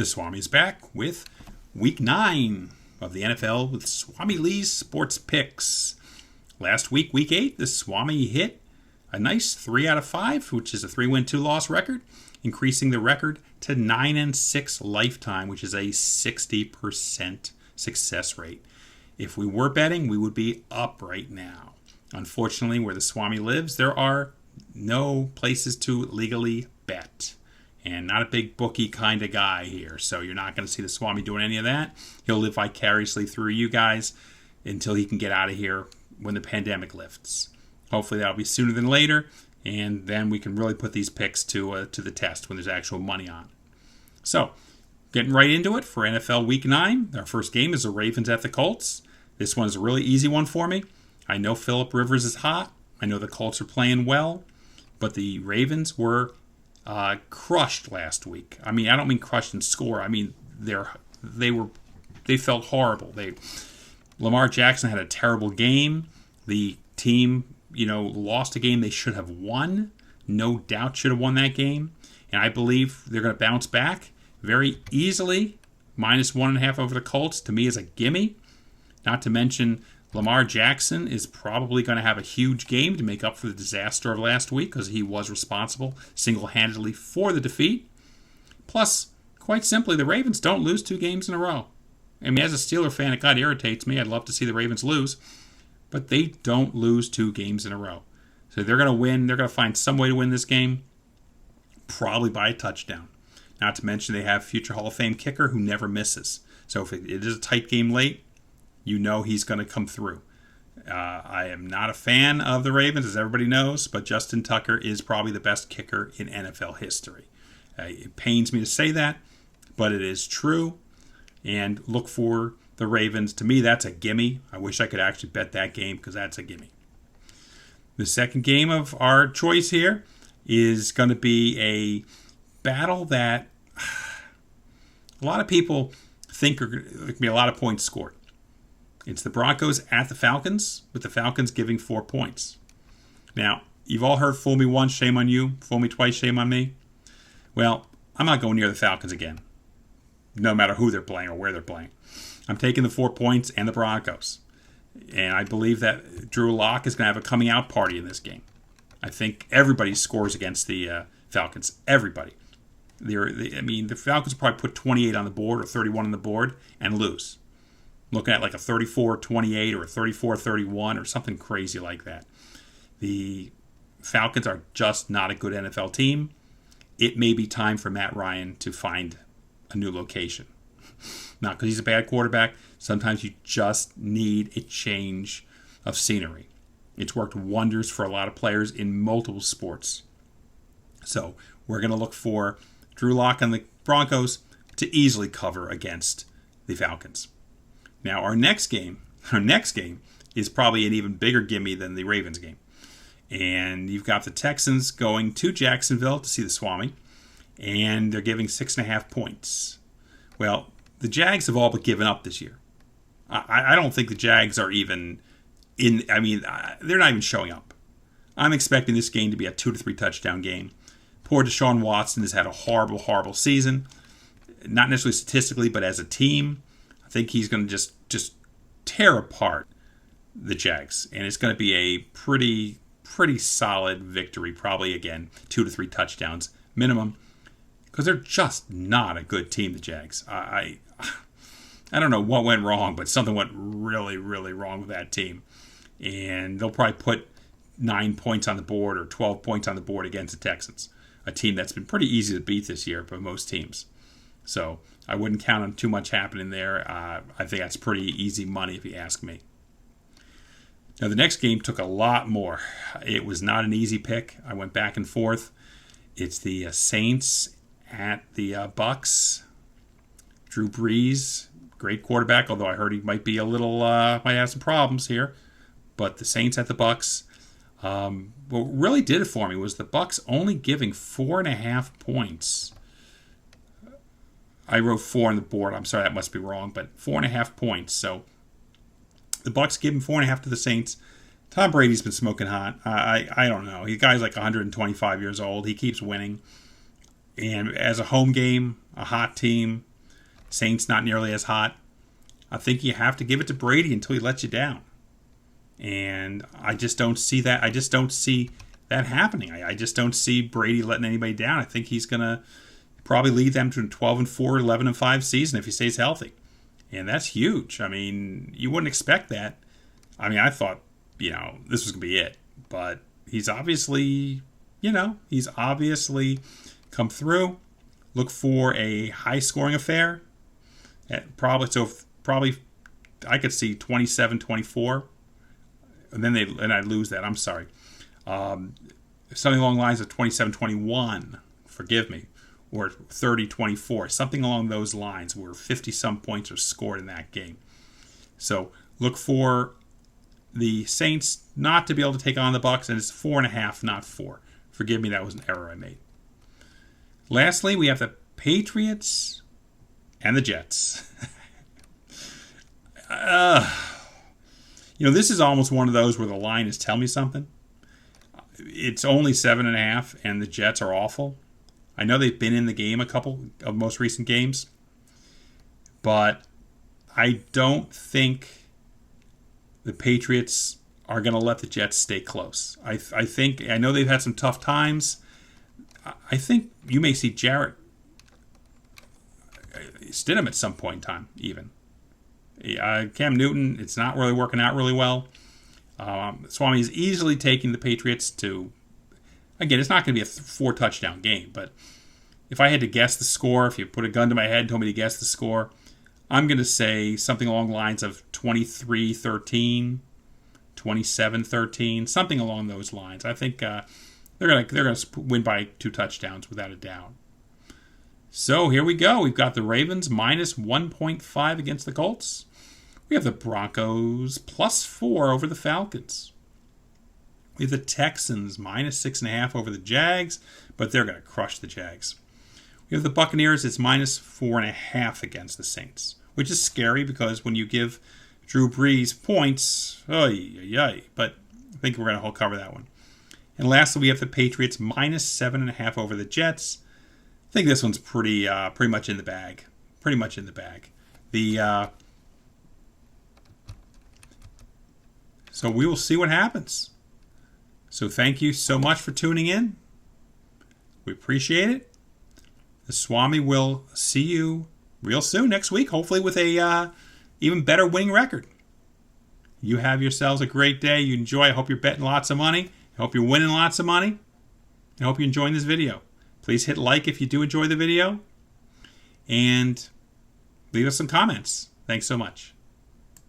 The Swami is back with Week 9 of the NFL with SwamiLee's Sports Picks. Last week, Week 8, the Swami hit a nice 3 out of 5, which is a 3-win, 2-loss record, increasing the record to 9-6 lifetime, which is a 60% success rate. If we were betting, we would be up right now. Unfortunately, where the Swami lives, there are no places to legally bet. And not a big bookie kind of guy here. So you're not going to see the Swami doing any of that. He'll live vicariously through you guys until he can get out of here when the pandemic lifts. Hopefully that'll be sooner than later. And then we can really put these picks to the test when there's actual money on. So, getting right into it for NFL Week 9. Our first game is the Ravens at the Colts. This one is a really easy one for me. I know Phillip Rivers is hot. I know the Colts are playing well. But the Ravens were crushed last week. I mean, I don't mean crushed in score. I mean, they felt horrible. Lamar Jackson had a terrible game. The team, lost a game they should have won. No doubt should have won that game. And I believe they're going to bounce back very easily. -1.5 over the Colts, to me, is a gimme. Not to mention, Lamar Jackson is probably going to have a huge game to make up for the disaster of last week because he was responsible single-handedly for the defeat. Plus, quite simply, the Ravens don't lose 2 games in a row. I mean, as a Steeler fan, it kind of irritates me. I'd love to see the Ravens lose. But they don't lose 2 games in a row. So they're going to win. They're going to find some way to win this game, probably by a touchdown. Not to mention they have future Hall of Fame kicker who never misses. So if it is a tight game late, you know he's going to come through. I am not a fan of the Ravens, as everybody knows, but Justin Tucker is probably the best kicker in NFL history. It pains me to say that, but it is true. And look for the Ravens. To me, that's a gimme. I wish I could actually bet that game because that's a gimme. The second game of our choice here is going to be a battle that a lot of people think are going to be a lot of points scored. It's the Broncos at the Falcons, with the Falcons giving 4 points. Now, you've all heard fool me once, shame on you. Fool me twice, shame on me. Well, I'm not going near the Falcons again, no matter who they're playing or where they're playing. I'm taking the 4 points and the Broncos. And I believe that Drew Lock is going to have a coming out party in this game. I think everybody scores against the Falcons. Everybody. The Falcons probably put 28 on the board or 31 on the board and lose. Looking at like a 34-28 or a 34-31 or something crazy like that. The Falcons are just not a good NFL team. It may be time for Matt Ryan to find a new location. Not because he's a bad quarterback. Sometimes you just need a change of scenery. It's worked wonders for a lot of players in multiple sports. So we're going to look for Drew Lock and the Broncos to easily cover against the Falcons. Now, our next game is probably an even bigger gimme than the Ravens game. And you've got the Texans going to Jacksonville to see the Swami, and they're giving 6.5 points. Well, the Jags have all but given up this year. I don't think the Jags are even in. I mean, they're not even showing up. I'm expecting this game to be a 2 to 3 touchdown game. Poor Deshaun Watson has had a horrible, horrible season. Not necessarily statistically, but as a team. I think he's going to just tear apart the Jags. And it's going to be a pretty solid victory. Probably, again, 2 to 3 touchdowns minimum. Because they're just not a good team, the Jags. I don't know what went wrong, but something went really, really wrong with that team. And they'll probably put 9 points on the board or 12 points on the board against the Texans. A team that's been pretty easy to beat this year for most teams. So I wouldn't count on too much happening there. I think that's pretty easy money if you ask me. Now the next game took a lot more. It was not an easy pick. I went back and forth. It's the Saints at the Bucks. Drew Brees, great quarterback, although I heard he might be a little, might have some problems here. But the Saints at the Bucks. What really did it for me was the Bucks only giving 4.5 points. I wrote 4 on the board. I'm sorry, that must be wrong, but 4.5 points. So the Bucks giving 4.5 to the Saints. Tom Brady's been smoking hot. I don't know. The guy's like 125 years old. He keeps winning. And as a home game, a hot team, Saints not nearly as hot. I think you have to give it to Brady until he lets you down. And I just don't see that. I just don't see that happening. I just don't see Brady letting anybody down. I think he's going to probably lead them to a 12-4, 11-5 season if he stays healthy. And that's huge. I mean, you wouldn't expect that. I mean, I thought, this was going to be it. But he's obviously come through. Look for a high-scoring affair. Probably I could see 27-24. And I'd lose that. I'm sorry. Something along the lines of 27-21. Forgive me. Or 30-24. Something along those lines where 50-some points are scored in that game. So look for the Saints not to be able to take on the Bucs, and it's 4.5, not 4. Forgive me, that was an error I made. Lastly, we have the Patriots and the Jets. This is almost one of those where the line is telling me something. It's only 7.5, and the Jets are awful. I know they've been in the game a couple of most recent games, but I don't think the Patriots are going to let the Jets stay close. I know they've had some tough times. I think you may see Jarrett Stidham at some point in time, even. Cam Newton, it's not really working out really well. Swami is easily taking the Patriots to, again, it's not going to be a 4-touchdown game, but if I had to guess the score, if you put a gun to my head and told me to guess the score, I'm going to say something along the lines of 23-13, 27-13, something along those lines. I think they're going to win by 2 touchdowns without a doubt. So here we go. We've got the Ravens minus 1.5 against the Colts. We have the Broncos plus 4 over the Falcons. We have the Texans minus 6.5 over the Jags, but they're going to crush the Jags. We have the Buccaneers. It's minus 4.5 against the Saints, which is scary because when you give Drew Brees points, but I think we're going to cover that one. And lastly, we have the Patriots minus 7.5 over the Jets. I think this one's pretty much in the bag. Pretty much in the bag. So we will see what happens. So thank you so much for tuning in. We appreciate it. The Swami will see you real soon next week, hopefully with a even better winning record. You have yourselves a great day. You enjoy. I hope you're betting lots of money. I hope you're winning lots of money. I hope you're enjoying this video. Please hit like if you do enjoy the video. And leave us some comments. Thanks so much.